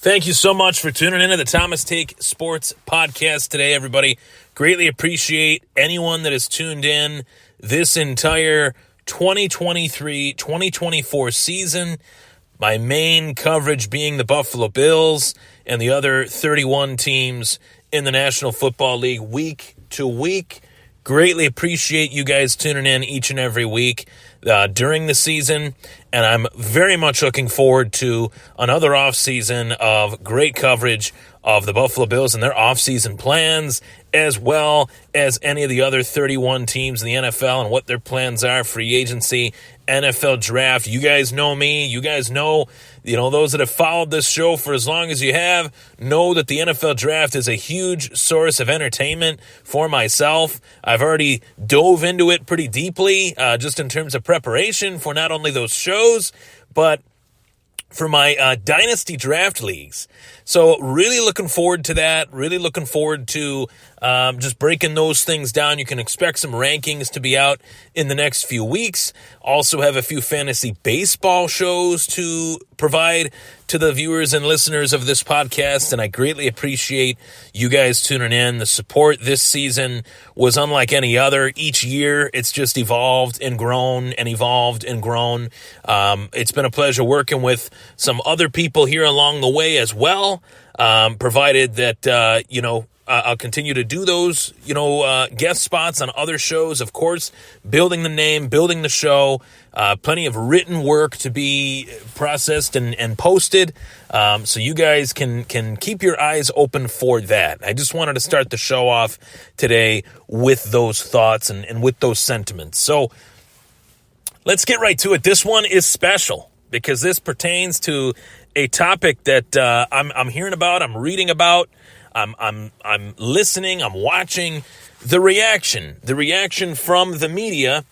Thank you so much for tuning into the Thomas Take Sports Podcast today, everybody. Greatly appreciate anyone that has tuned in this entire 2023-2024 season. My main coverage being the Buffalo Bills and the other 31 teams in the National Football League week to week. Greatly appreciate you guys tuning in each and every week during the season, and I'm very much looking forward to another offseason of great coverage of the Buffalo Bills and their offseason plans, as well as any of the other 31 teams in the NFL and what their plans are, free agency, NFL draft. You guys know me. You guys know, those that have followed this show for as long as you have know that the NFL draft is a huge source of entertainment for myself. I've already dove into it pretty deeply, just in terms of preparation for not only those shows, but for my Dynasty Draft Leagues. So really looking forward to that, really looking forward to just breaking those things down. You can expect some rankings to be out in the next few weeks. Also have a few fantasy baseball shows to provide to the viewers and listeners of this podcast, and I greatly appreciate you guys tuning in. The support this season was unlike any other. Each year, it's just evolved and grown and evolved and grown. It's been a pleasure working with some other people here along the way as well, provided that, I'll continue to do those, guest spots on other shows, of course, building the name, building the show, plenty of written work to be processed and posted, so you guys can keep your eyes open for that. I just wanted to start the show off today with those thoughts and with those sentiments. So let's get right to it. This one is special because this pertains to a topic that I'm hearing about, I'm reading about, I'm listening, I'm watching the reaction from the media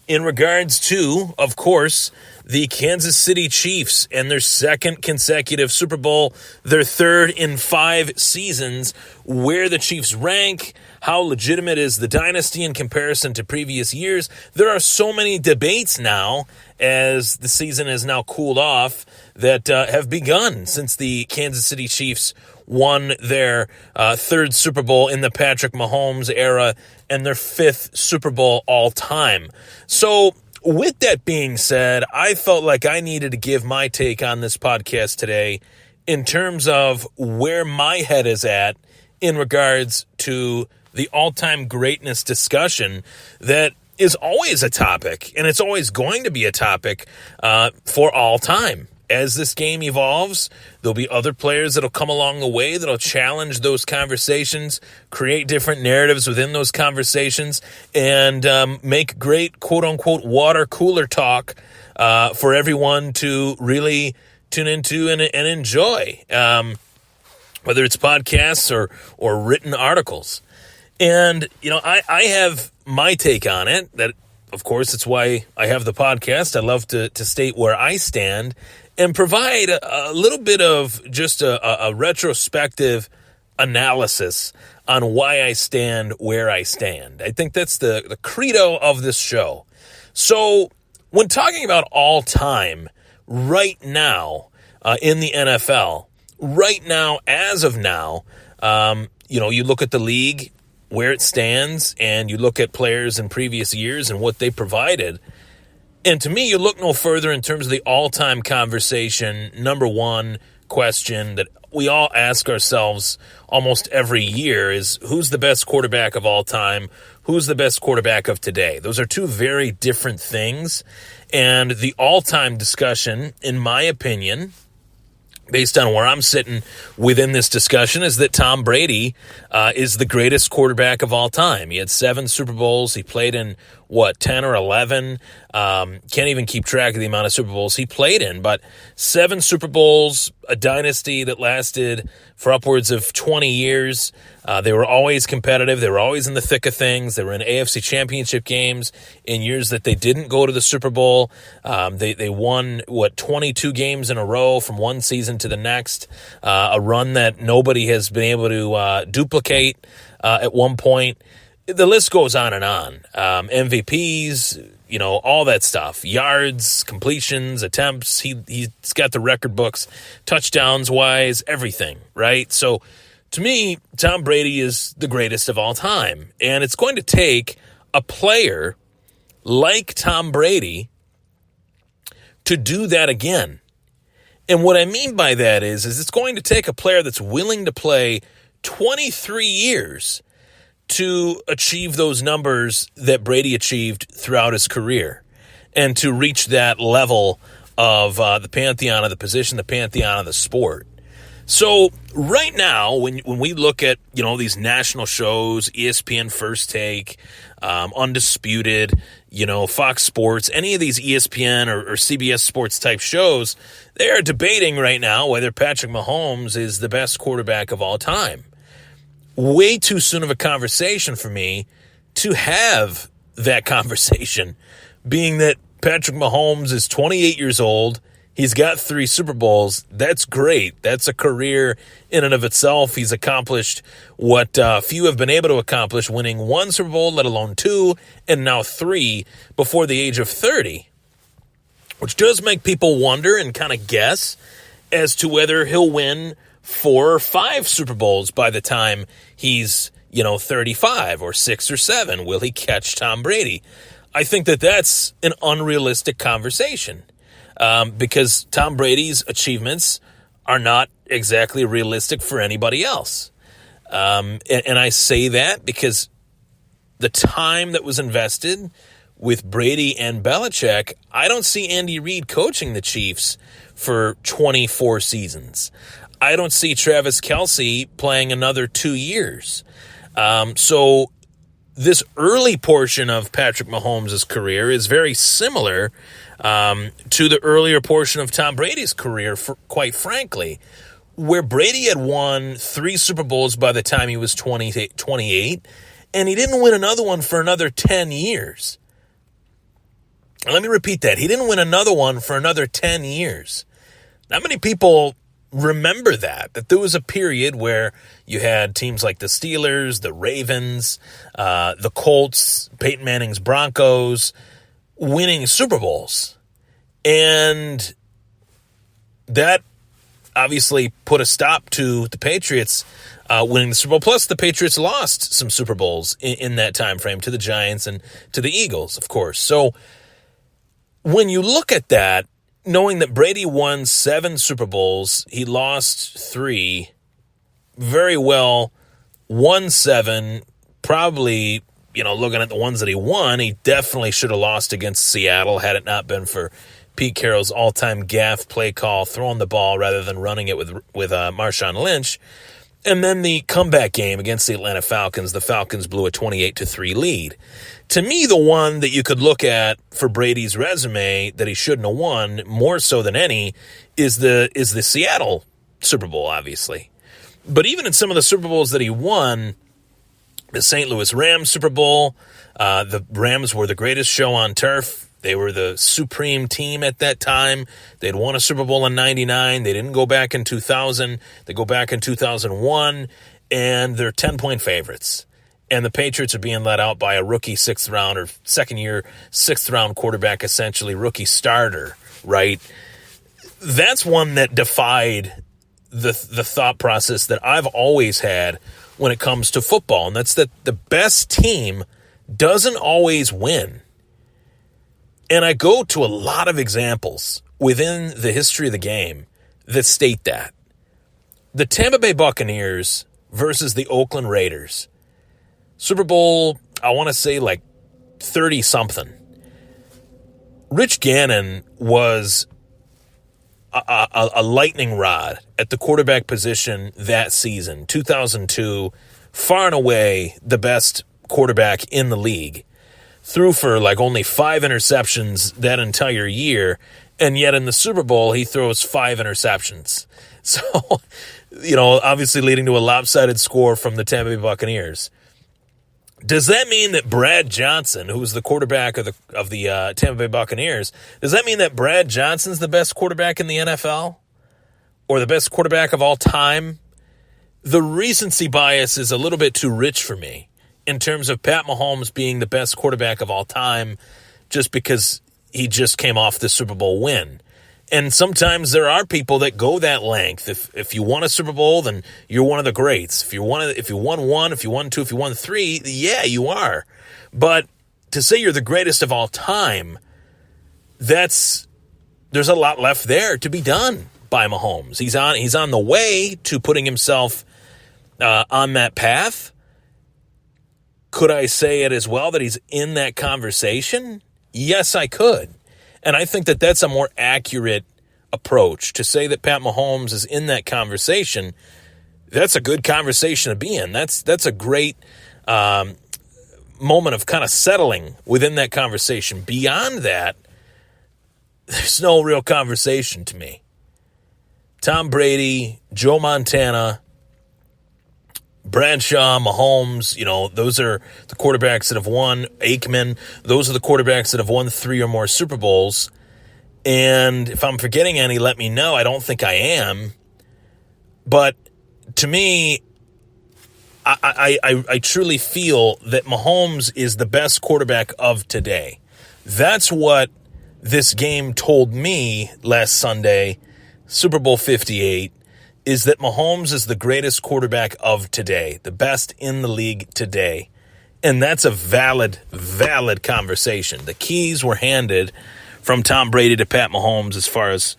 in regards to, of course, the Kansas City Chiefs and their second consecutive Super Bowl, their third in 5 seasons, where the Chiefs rank, how legitimate is the dynasty in comparison to previous years. There are so many debates now as the season has now cooled off that have begun since the Kansas City Chiefs won their third Super Bowl in the Patrick Mahomes era and their 5th Super Bowl all time. So with that being said, I felt like I needed to give my take on this podcast today in terms of where my head is at in regards to the all-time greatness discussion that is always a topic, and it's always going to be a topic for all time. As this game evolves, there'll be other players that'll come along the way that'll challenge those conversations, create different narratives within those conversations, and make great quote-unquote water cooler talk for everyone to really tune into and enjoy, whether it's podcasts or written articles. And, I have my take on it. That, of course, it's why I have the podcast. I love to state where I stand and provide a little bit of just a retrospective analysis on why I stand where I stand. I think that's the credo of this show. So when talking about all time right now in the NFL, right now, as of now, you look at the league, where it stands, and you look at players in previous years and what they provided. And to me, you look no further in terms of the all-time conversation, number one question that we all ask ourselves almost every year is, who's the best quarterback of all time? Who's the best quarterback of today? Those are two very different things. And the all-time discussion, in my opinion, based on where I'm sitting within this discussion, is that Tom Brady is the greatest quarterback of all time. He had 7 Super Bowls. He played in, 10 or 11? Can't even keep track of the amount of Super Bowls he played in. But 7 Super Bowls, a dynasty that lasted for upwards of 20 years. They were always competitive. They were always in the thick of things. They were in AFC championship games in years that they didn't go to the Super Bowl. They won, 22 games in a row from one season to the next, a run that nobody has been able to duplicate at one point. the list goes on and on. MVPs, all that stuff. Yards, completions, attempts. He's got the record books, touchdowns-wise, everything, right? So, to me, Tom Brady is the greatest of all time. And it's going to take a player like Tom Brady to do that again. And what I mean by that is it's going to take a player that's willing to play 23 years to achieve those numbers that Brady achieved throughout his career and to reach that level of the pantheon of the position, the pantheon of the sport. So right now, when we look at, these national shows, ESPN First Take, Undisputed, Fox Sports, any of these ESPN or CBS Sports type shows, they are debating right now whether Patrick Mahomes is the best quarterback of all time. Way too soon of a conversation for me to have that conversation, being that Patrick Mahomes is 28 years old. He's got 3 Super Bowls. That's great. That's a career in and of itself. He's accomplished what few have been able to accomplish, winning 1 Super Bowl, let alone 2, and now 3 before the age of 30, which does make people wonder and kind of guess as to whether he'll win 4 or 5 Super Bowls by the time he's, 35 or 6 or 7. Will he catch Tom Brady? I think that that's an unrealistic conversation because Tom Brady's achievements are not exactly realistic for anybody else. And I say that because the time that was invested with Brady and Belichick, I don't see Andy Reid coaching the Chiefs for 24 seasons. I don't see Travis Kelce playing another 2 years. So this early portion of Patrick Mahomes' career is very similar to the earlier portion of Tom Brady's career, quite frankly, where Brady had won 3 Super Bowls by the time he was 28, and he didn't win another one for another 10 years. Let me repeat that. He didn't win another one for another 10 years. Not many people remember that there was a period where you had teams like the Steelers, the Ravens, the Colts, Peyton Manning's Broncos winning Super Bowls. And that obviously put a stop to the Patriots winning the Super Bowl. Plus, the Patriots lost some Super Bowls in that time frame to the Giants and to the Eagles, of course. So when you look at that, knowing that Brady won 7 Super Bowls, he lost 3, very well won 7, probably, looking at the ones that he won, he definitely should have lost against Seattle had it not been for Pete Carroll's all-time gaffe play call, throwing the ball rather than running it with Marshawn Lynch. And then the comeback game against the Atlanta Falcons, the Falcons blew a 28-3 lead. To me, the one that you could look at for Brady's resume that he shouldn't have won, more so than any, is the Seattle Super Bowl, obviously. But even in some of the Super Bowls that he won, the St. Louis Rams Super Bowl, the Rams were the greatest show on turf. They were the supreme team at that time. They'd won a Super Bowl in 99. They didn't go back in 2000. They go back in 2001, and they're 10-point favorites. And the Patriots are being let out by a rookie 6th round or second-year 6th round quarterback, essentially rookie starter, right? That's one that defied the thought process that I've always had when it comes to football, and that's that the best team doesn't always win. And I go to a lot of examples within the history of the game that state that. The Tampa Bay Buccaneers versus the Oakland Raiders. Super Bowl, I want to say like 30-something. Rich Gannon was a lightning rod at the quarterback position that season, 2002, far and away the best quarterback in the league. Threw for like only 5 interceptions that entire year, and yet in the Super Bowl, he throws 5 interceptions. So, obviously leading to a lopsided score from the Tampa Bay Buccaneers. Does that mean that Brad Johnson, who was the quarterback of the Tampa Bay Buccaneers, does that mean that Brad Johnson's the best quarterback in the NFL? Or the best quarterback of all time? The recency bias is a little bit too rich for me. in terms of Pat Mahomes being the best quarterback of all time just because he just came off the Super Bowl win. And sometimes there are people that go that length. If you won a Super Bowl, then you're one of the greats. If you won one, if you won two, if you won three, yeah, you are. But to say you're the greatest of all time, there's a lot left there to be done by Mahomes. He's on the way to putting himself on that path. Could I say it as well that he's in that conversation? Yes, I could. And I think that that's a more accurate approach. To say that Pat Mahomes is in that conversation, that's a good conversation to be in. That's a great moment of kind of settling within that conversation. Beyond that, there's no real conversation to me. Tom Brady, Joe Montana, Bradshaw, Mahomes, those are the quarterbacks that have won. Aikman, those are the quarterbacks that have won 3 or more Super Bowls. And if I'm forgetting any, let me know. I don't think I am. But to me, I truly feel that Mahomes is the best quarterback of today. That's what this game told me last Sunday, Super Bowl 58, is that Mahomes is the greatest quarterback of today, the best in the league today. And that's a valid conversation. The keys were handed from Tom Brady to Pat Mahomes as far as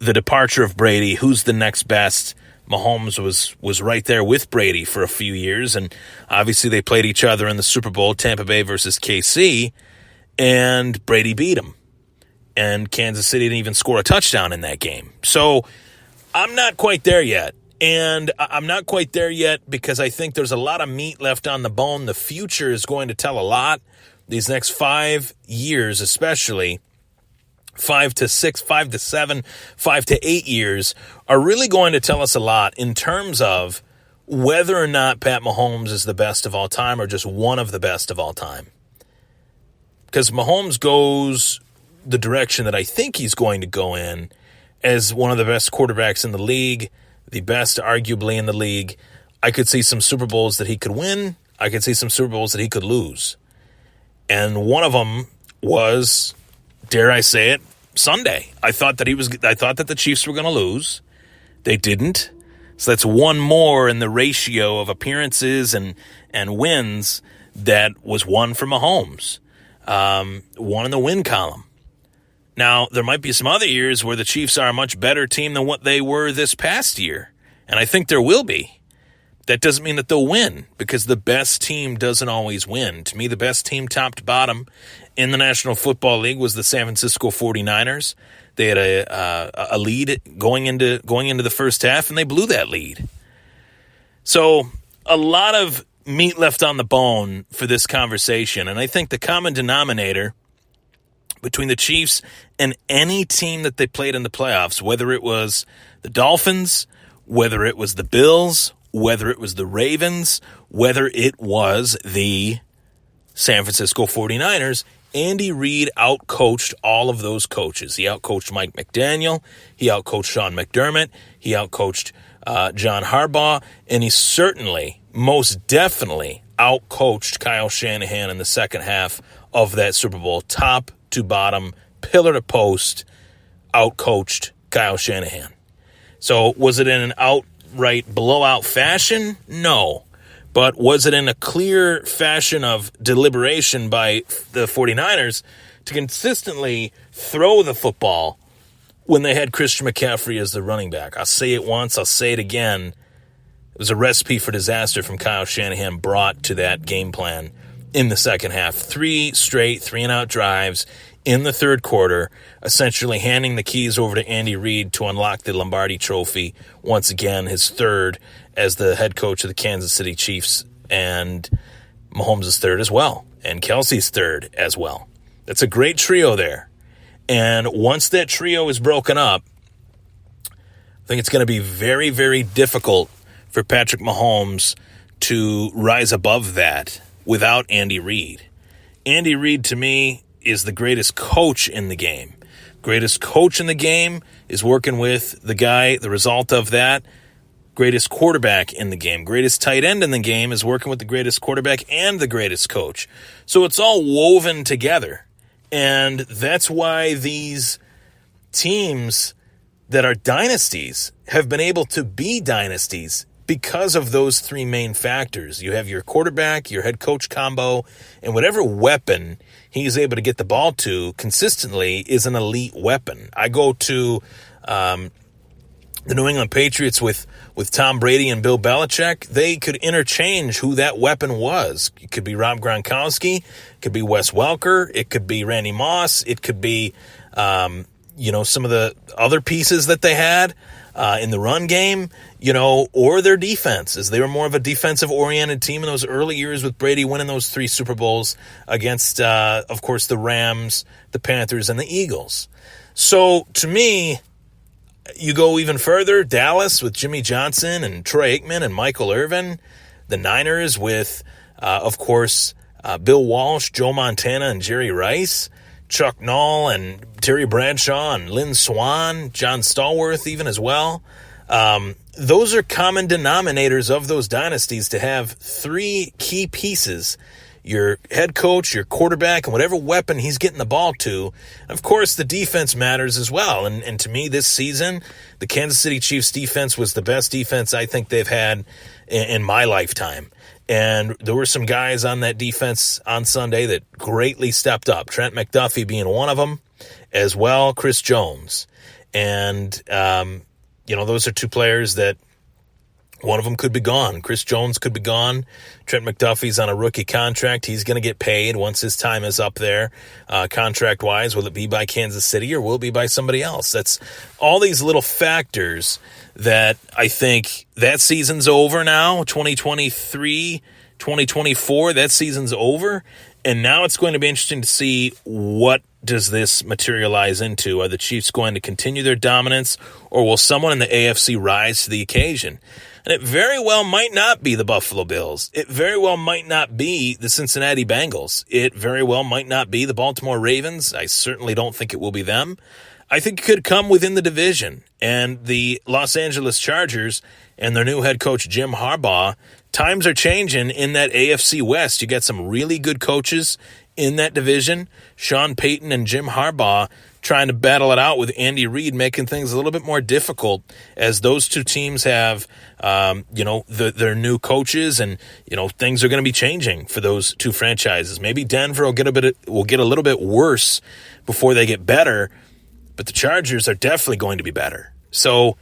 the departure of Brady, who's the next best. Mahomes was right there with Brady for a few years, and obviously they played each other in the Super Bowl, Tampa Bay versus KC, and Brady beat him. And Kansas City didn't even score a touchdown in that game. So I'm not quite there yet. And I'm not quite there yet because I think there's a lot of meat left on the bone. The future is going to tell a lot. These next 5 years, especially 5 to 6, 5 to 7, 5 to 8 years, are really going to tell us a lot in terms of whether or not Pat Mahomes is the best of all time or just one of the best of all time. Because Mahomes goes the direction that I think he's going to go in as one of the best quarterbacks in the league, the best arguably in the league. I could see some Super Bowls that he could win. I could see some Super Bowls that he could lose. And one of them was, dare I say it, Sunday. I thought that the Chiefs were going to lose. They didn't. So that's one more in the ratio of appearances and wins that was one for Mahomes. One in the win column. Now, there might be some other years where the Chiefs are a much better team than what they were this past year, and I think there will be. That doesn't mean that they'll win, because the best team doesn't always win. To me, the best team top to bottom in the National Football League was the San Francisco 49ers. They had a lead going into the first half, and they blew that lead. So a lot of meat left on the bone for this conversation, and I think the common denominator between the Chiefs and any team that they played in the playoffs, whether it was the Dolphins, whether it was the Bills, whether it was the Ravens, whether it was the San Francisco 49ers, Andy Reid outcoached all of those coaches. He outcoached Mike McDaniel. He outcoached Sean McDermott. He outcoached John Harbaugh. And he certainly, most definitely, outcoached Kyle Shanahan in the second half of that Super Bowl. Top to bottom, pillar to post, outcoached Kyle Shanahan. So was it in an outright blowout fashion? No. But was it in a clear fashion of deliberation by the 49ers to consistently throw the football when they had Christian McCaffrey as the running back? I'll say it once, I'll say it again. It was a recipe for disaster from Kyle Shanahan brought to that game plan in the second half. 3 straight 3-and-out drives in the third quarter, essentially handing the keys over to Andy Reid to unlock the Lombardi Trophy, once again his third as the head coach of the Kansas City Chiefs, and Mahomes' third as well, and Kelsey's third as well. That's a great trio there. And once that trio is broken up, I think it's going to be very, very difficult for Patrick Mahomes to rise above that without Andy Reid. Andy Reid, to me, is the greatest coach in the game. Greatest coach in the game is working with the guy. The result of that, greatest quarterback in the game. Greatest tight end in the game is working with the greatest quarterback and the greatest coach. So it's all woven together. And that's why these teams that are dynasties have been able to be dynasties because of those three main factors. You have your quarterback, your head coach combo, and whatever weapon he's able to get the ball to consistently is an elite weapon. I go to the New England Patriots with Tom Brady and Bill Belichick. They could interchange who that weapon was. It could be Rob Gronkowski. It could be Wes Welker. It could be Randy Moss. It could be, some of the other pieces that they had in the run game, or their defense, as they were more of a defensive-oriented team in those early years with Brady winning those 3 Super Bowls against, of course, the Rams, the Panthers, and the Eagles. So, to me, you go even further, Dallas with Jimmy Johnson and Troy Aikman and Michael Irvin, the Niners with, of course, Bill Walsh, Joe Montana, and Jerry Rice, Chuck Noll and Terry Bradshaw and Lynn Swann, John Stallworth even as well. Those are common denominators of those dynasties, to have 3 key pieces: your head coach, your quarterback, and whatever weapon he's getting the ball to. Of course, the defense matters as well. And to me, this season, the Kansas City Chiefs defense was the best defense I think they've had in my lifetime. And there were some guys on that defense on Sunday that greatly stepped up. Trent McDuffie being one of them, as well Chris Jones. And, those are 2 players that one of them could be gone. Chris Jones could be gone. Trent McDuffie's on a rookie contract. He's going to get paid once his time is up there, contract-wise. Will it be by Kansas City or will it be by somebody else? That's all these little factors that I think that season's over now, 2023, 2024, that season's over. And now it's going to be interesting to see what does this materialize into. Are the Chiefs going to continue their dominance, or will someone in the AFC rise to the occasion? And it very well might not be the Buffalo Bills. It very well might not be the Cincinnati Bengals. It very well might not be the Baltimore Ravens. I certainly don't think it will be them. I think it could come within the division. And the Los Angeles Chargers and their new head coach, Jim Harbaugh, times are changing in that AFC West. You got some really good coaches in that division. Sean Payton and Jim Harbaugh trying to battle it out with Andy Reid, making things a little bit more difficult as those 2 teams have, their new coaches, and things are going to be changing for those 2 franchises. Maybe Denver will get a little bit worse before they get better, but the Chargers are definitely going to be better. So,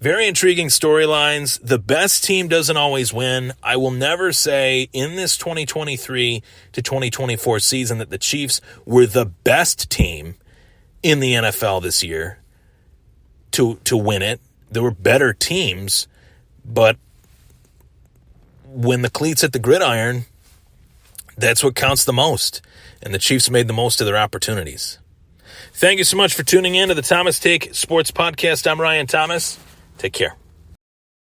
very intriguing storylines. The best team doesn't always win. I will never say in this 2023 to 2024 season that the Chiefs were the best team in the NFL this year to win it. There were better teams, but when the cleats hit the gridiron, that's what counts the most. And the Chiefs made the most of their opportunities. Thank you so much for tuning in to the Thomas Take Sports Podcast. I'm Ryan Thomas. Take care.